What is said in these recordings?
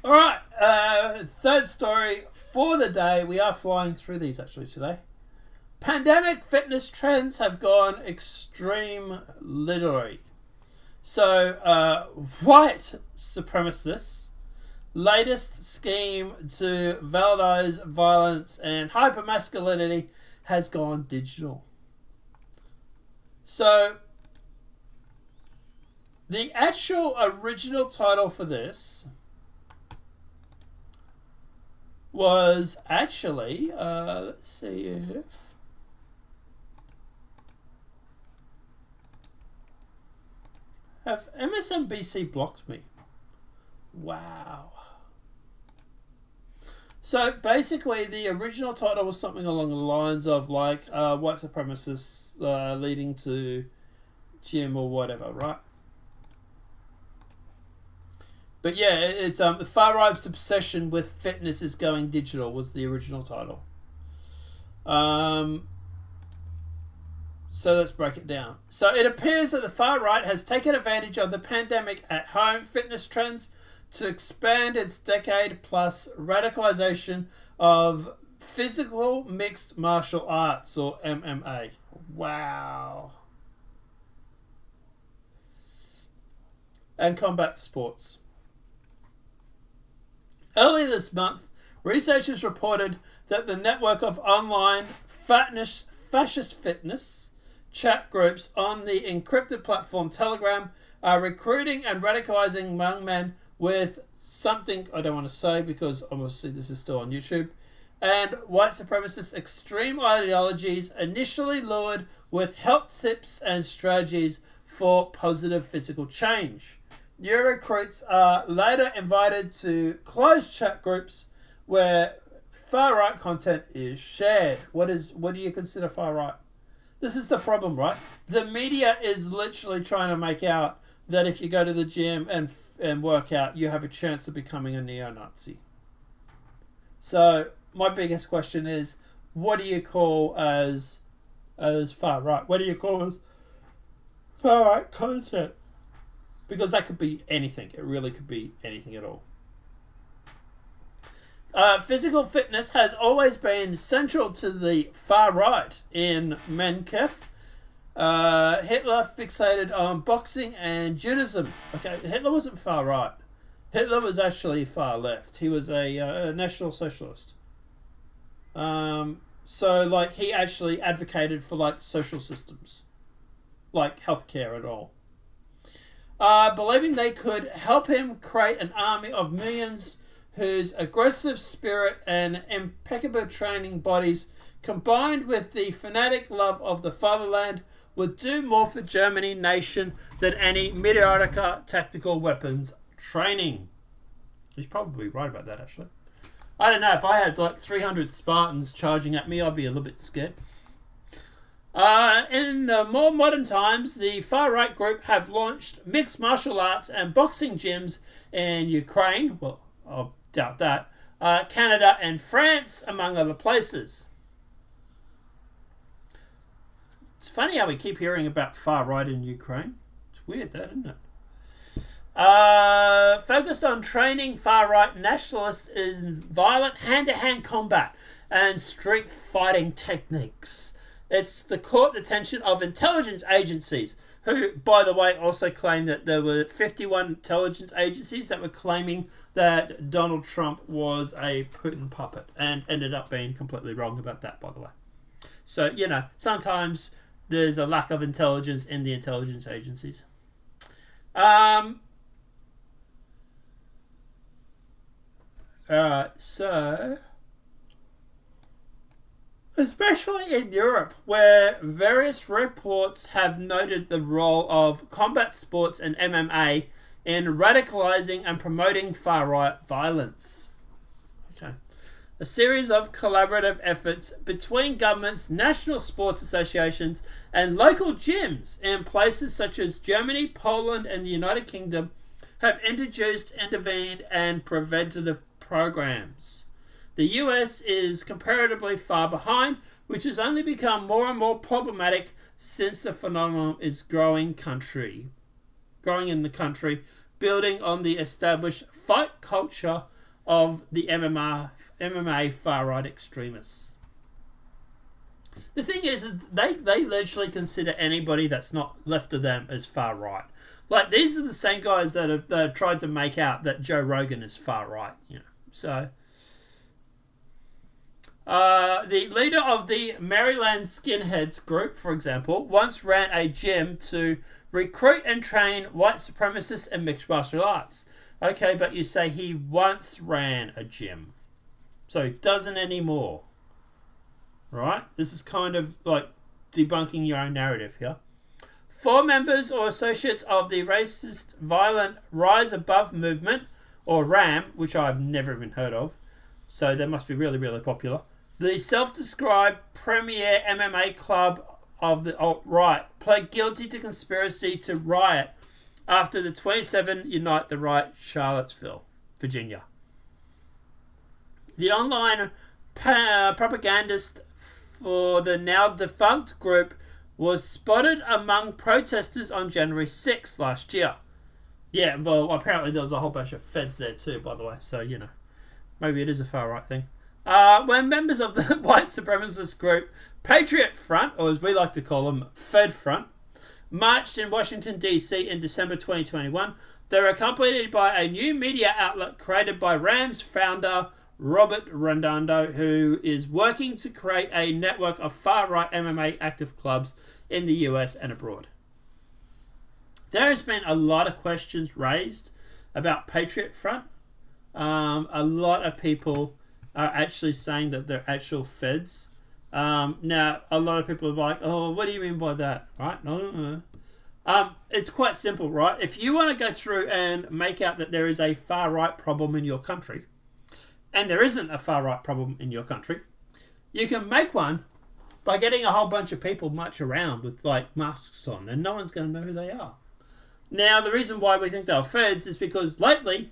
All right, third story for the day. We are flying through these actually today. Pandemic fitness trends have gone extreme literally. So, white supremacists' latest scheme to valorize violence and hypermasculinity has gone digital. So, the actual original title for this was actually, let's see if... Have MSNBC blocked me? Wow. So basically the original title was something along the lines of like white supremacists leading to gym or whatever, right? But yeah, it's the far right's obsession with fitness is going digital was the original title. So let's break it down. So it appears that the far right has taken advantage of the pandemic at home fitness trends to expand its decade-plus radicalization of physical mixed martial arts, or MMA. Wow. And combat sports. Early this month, researchers reported that the network of online fascist fitness chat groups on the encrypted platform Telegram are recruiting and radicalizing young men with something I don't want to say because obviously this is still on YouTube, and white supremacist extreme ideologies initially lured with health tips and strategies for positive physical change. New recruits are later invited to closed chat groups where far-right content is shared. What do you consider far-right? This is the problem, right? The media is literally trying to make out that if you go to the gym and work out, you have a chance of becoming a neo-Nazi. So my biggest question is, what do you call as far-right? What do you call as far-right content? Because that could be anything. It really could be anything at all. Physical fitness has always been central to the far right. In Menkef, Hitler fixated on boxing and Judaism. Okay, Hitler wasn't far right. Hitler was actually far left. He was a National Socialist. So, like, he actually advocated for, like, social systems. Like healthcare and all. Believing they could help him create an army of millions whose aggressive spirit and impeccable training bodies, combined with the fanatic love of the fatherland, would do more for Germany nation than any mediocre tactical weapons training. He's probably right about that, actually. I don't know, if I had like 300 Spartans charging at me, I'd be a little bit scared. In more modern times, the far-right group have launched mixed martial arts and boxing gyms in Ukraine, well, I'll doubt that, Canada and France, among other places. It's funny how we keep hearing about far-right in Ukraine. It's weird that, isn't it? Focused on training far-right nationalists in violent hand-to-hand combat and street fighting techniques. It's the caught the attention of intelligence agencies, who, by the way, also claim that there were 51 intelligence agencies that were claiming that Donald Trump was a Putin puppet, and ended up being completely wrong about that, by the way. So, you know, sometimes there's a lack of intelligence in the intelligence agencies. So... especially in Europe, where various reports have noted the role of combat sports and MMA in radicalizing and promoting far-right violence. Okay. A series of collaborative efforts between governments, national sports associations, and local gyms in places such as Germany, Poland, and the United Kingdom have introduced, intervened, and preventative programs. The US is comparatively far behind, which has only become more and more problematic since the phenomenon is growing in the country, building on the established fight culture of the MMA far-right extremists. The thing is, they literally consider anybody that's not left of them as far-right. Like, these are the same guys that have tried to make out that Joe Rogan is far-right, So, the leader of the Maryland Skinheads group, for example, once ran a gym to recruit and train white supremacists in mixed martial arts. Okay, but you say he once ran a gym. So he doesn't anymore. Right? This is kind of like debunking your own narrative here. 4 members or associates of the racist, violent Rise Above movement, or RAM, which I've never even heard of, so they must be really, really popular. The self-described premier MMA club of the alt-right pled guilty to conspiracy to riot after the 27 Unite the Right, Charlottesville, Virginia. The online propagandist for the now defunct group was spotted among protesters on January 6th last year. Yeah, well, apparently there was a whole bunch of feds there too, by the way, so, maybe it is a far-right thing. When members of the white supremacist group Patriot Front, or as we like to call them, Fed Front, marched in Washington, D.C. in December 2021, they were accompanied by a new media outlet created by Rams founder Robert Redondo, who is working to create a network of far-right MMA active clubs in the US and abroad. There has been a lot of questions raised about Patriot Front. A lot of people are actually saying that they're actual feds. Now, a lot of people are like, oh, what do you mean by that? Right? No. It's quite simple, right? If you want to go through and make out that there is a far-right problem in your country, and there isn't a far-right problem in your country, you can make one by getting a whole bunch of people march around with, like, masks on, and no one's going to know who they are. Now, the reason why we think they're feds is because lately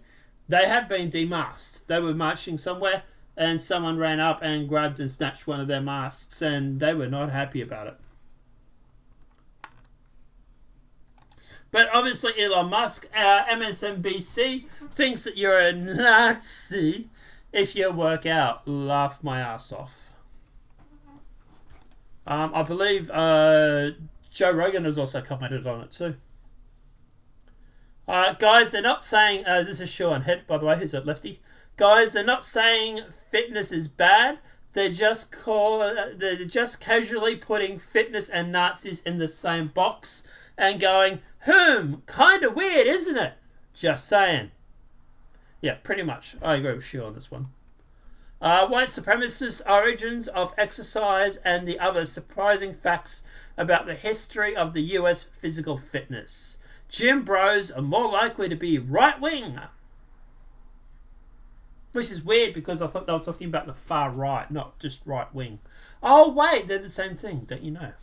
they have been demasked. They were marching somewhere, and someone ran up and grabbed and snatched one of their masks, and they were not happy about it. But obviously Elon Musk, MSNBC, thinks that you're a Nazi if you work out. Laugh my ass off. I believe Joe Rogan has also commented on it too. Guys, they're not saying... this is Sean Head, by the way, who's a lefty. Guys, they're not saying fitness is bad. They're just casually putting fitness and Nazis in the same box and going, kind of weird, isn't it? Just saying. Yeah, pretty much. I agree with Sean on this one. White supremacist origins of exercise and the other surprising facts about the history of the US physical fitness. Gym bros are more likely to be right-wing. Which is weird because I thought they were talking about the far right, not just right-wing. Oh, wait, they're the same thing, don't you know?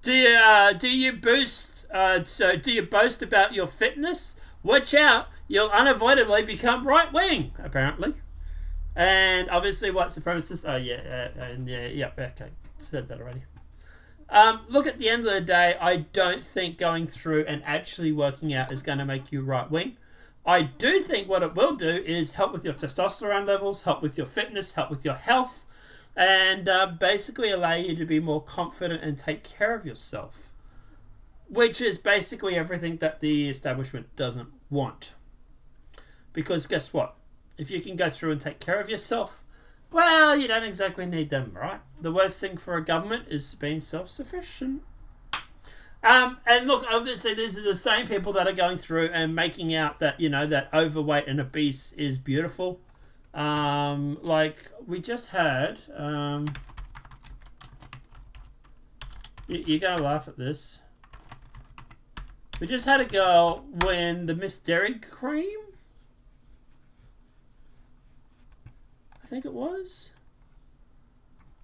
Do you boast about your fitness? Watch out, you'll unavoidably become right-wing, apparently. And obviously white supremacists... okay, said that already. Look, at the end of the day, I don't think going through and actually working out is going to make you right-wing. I do think what it will do is help with your testosterone levels, help with your fitness, help with your health, and basically allow you to be more confident and take care of yourself, which is basically everything that the establishment doesn't want. Because guess what? If you can go through and take care of yourself, well, you don't exactly need them, right? The worst thing for a government is being self-sufficient. And look, obviously these are the same people that are going through and making out that, that overweight and obese is beautiful. Like we just had, you're going to laugh at this. We just had a girl win the Miss Dairy Cream. I think it was.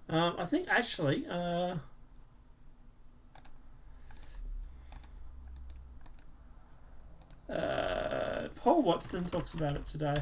I think actually, Paul Watson talks about it today.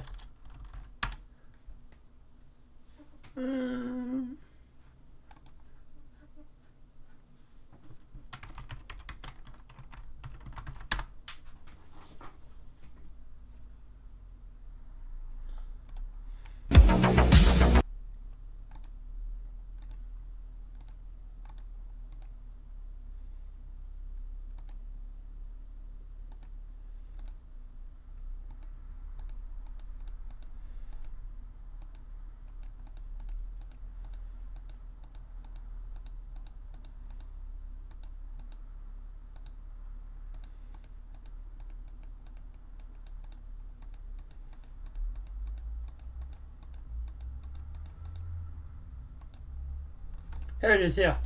Here it is, here.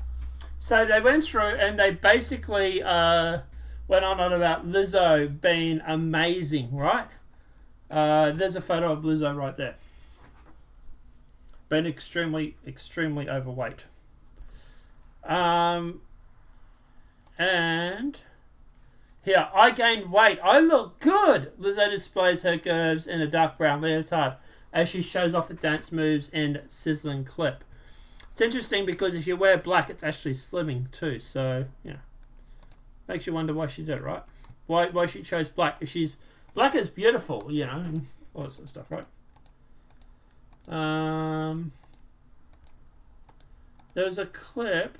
So they went through and they basically went on about Lizzo being amazing, right? There's a photo of Lizzo right there. Been extremely, extremely overweight. And here, I gained weight. I look good. Lizzo displays her curves in a dark brown leotard as she shows off the dance moves in sizzling clip. It's interesting because if you wear black, it's actually slimming too. So, yeah. Makes you wonder why she did it, right? Why she chose black. If she's... Black is beautiful, you know, and all that sort of stuff, right? There was a clip...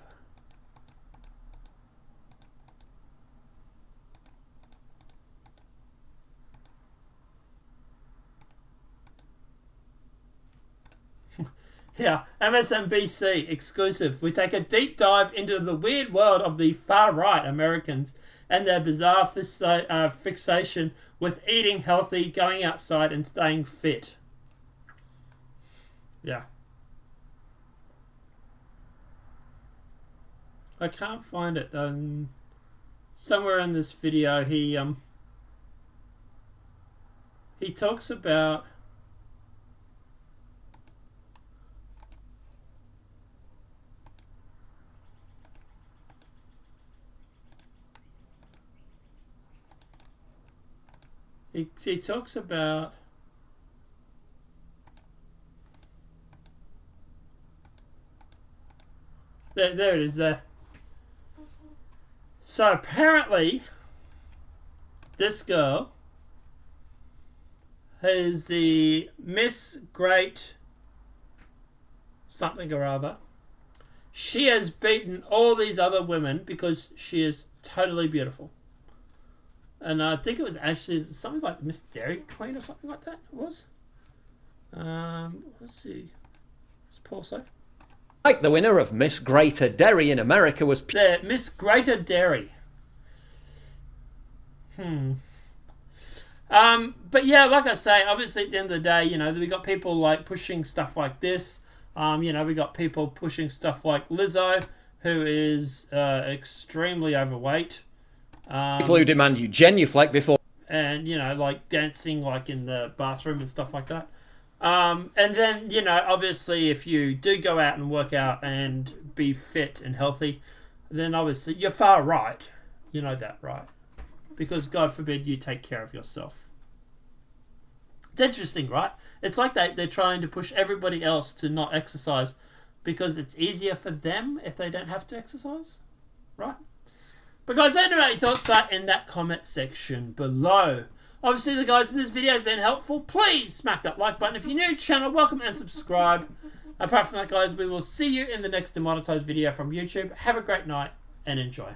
Yeah, MSNBC exclusive. We take a deep dive into the weird world of the far-right Americans and their bizarre fixation with eating healthy, going outside, and staying fit. Yeah. I can't find it. Somewhere in this video, he talks about... He talks about... There it is there. So apparently, this girl is the Miss Great something or other. She has beaten all these other women because she is totally beautiful. And I think it was actually something like Miss Dairy Queen or something like that. It was. Let's see. What's Paul say? Like the winner of Miss Greater Dairy in America was... There, Miss Greater Dairy. But yeah, like I say, obviously at the end of the day, you know, we got people like pushing stuff like this. You know, we got people pushing stuff like Lizzo, who is extremely overweight. People who demand you genuflect before... And, you know, like dancing like in the bathroom and stuff like that. And then, you know, obviously if you do go out and work out and be fit and healthy, then obviously you're far right. You know that, right? Because God forbid you take care of yourself. It's interesting, right? It's like they're trying to push everybody else to not exercise because it's easier for them if they don't have to exercise, right? But guys, let me know what your thoughts are in that comment section below. Obviously, the guys in this video has been helpful. Please smack that like button. If you're new to the channel, welcome and subscribe. Apart from that, guys, we will see you in the next demonetized video from YouTube. Have a great night and enjoy.